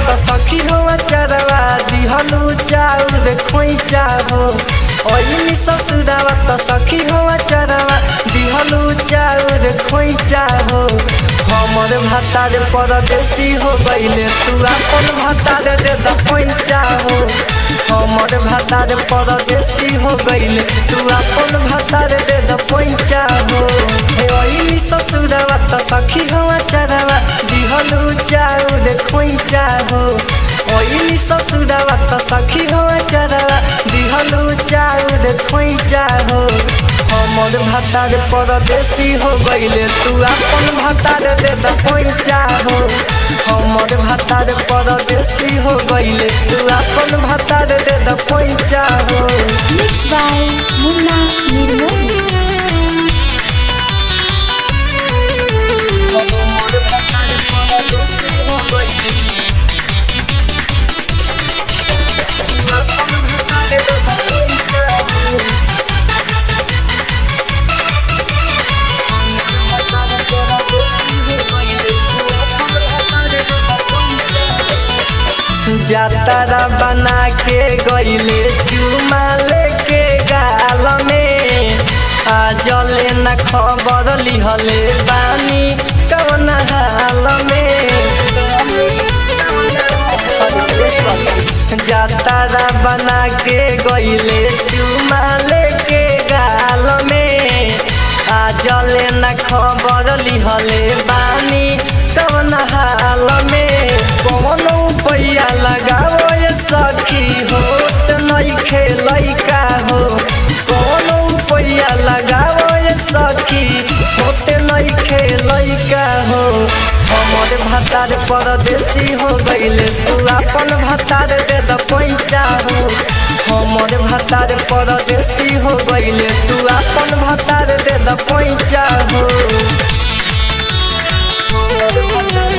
तो सखी हो चरवा दिहलू चाउर खोइचा हो ओइनी ससुरावा तो सखी हो चरवा दिहलू चाउर खोइचा हो हमर भातार परदेसी हो गइले तू अपन भातार दे द खोइचा हो हमर भातार परदेसी हो गइले तू अपन भातार दे द खोइचा हो ओइनी ससुरावा तो सखी हो चरवा दिहलू चाउर खोइचा हो ओइनी ससुरावा तो सखी हो चरवा दिहलू चाउर खोइचा हो हमर भातार परदेसी हो गइले तू अपन भातार दे द खोइचा हो हमर भातार परदेसी हो गइले तू अपन भातार दे द खोइचा हो Mixed by Munna Nirmoli. हमर भातार परदेसी हो गइले तू अपन भातार दे द खोइचा हो जातारा बना के गइले चुमा लेके गाल में आ जले न खबर लिहले बानी कौन हाल में जातारा बना के गइले चुमा लेके गाल में आ जले न खबर लिहले बानी कौन हाल में कौन पैया लगाओ ये सखी हो त नइखे लइका हो कौन पैया लगाओ ये सखी हो त नइखे लइका हो हमर भातार परदेसी हो गइले तू अपन भातार दे द पैसा हो हमर भातार परदेसी हो गइले तू अपन भातार दे द पैसा हो हमर भातार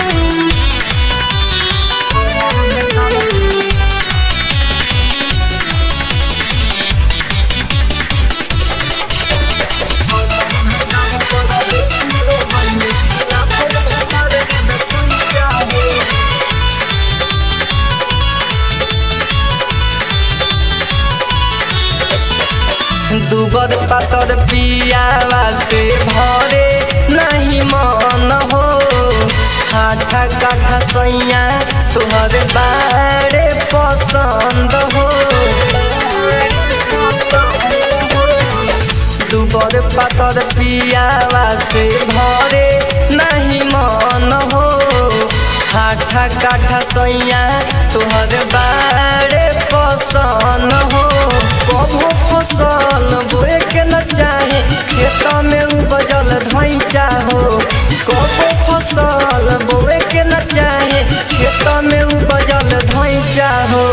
दुबर पातर पियावा से भरे नहीं मन हो हाथा काठा सैया तुहर बारे पसंद हो दुबर पातर पियावा से भरे नहीं मन हो हाथा काठा सैया तुहर बारे पसंद हो कभो फसल बोए के न चाहे खेत में उपजल धैचा हो कभो फसल बोए के न चाहे खेत में उपजल धैचा हो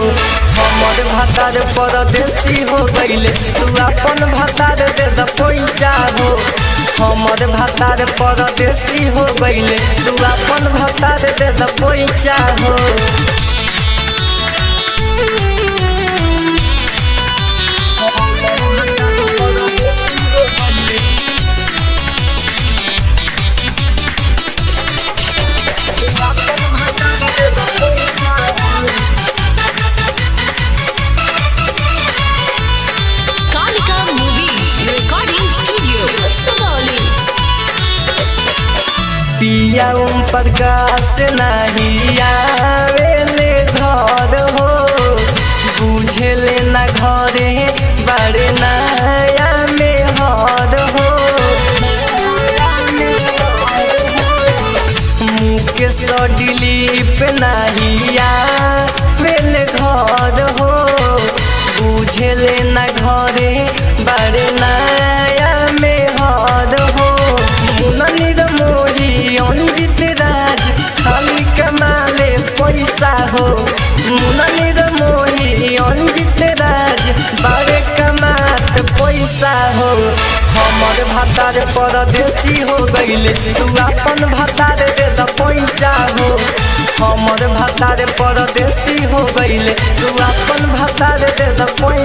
हमर भातार परदेसी हो गइले तू अपन भातार दे द पैसा हो हमर भातार परदेसी हो गइले तू अपन भातार दे द पैसा हो पिया ओम प्रकाश नहीं आवेले घर हो बुझेले न घरे बड़े नया में हर हो मुकेश दिलीप नहीं आवेले घर हो बुझेले न घरे बड़े नया में हर हो अंजित राज खाली कमाले पैसा हो मुननीर मोही अंजित राज बड़े कमात पैसा हो हमर भातार परदेसी हो गइले तू अपन भातार दे द पैसा हो हमर भातार परदेसी हो गइले तू अपन भातार दे द पैसा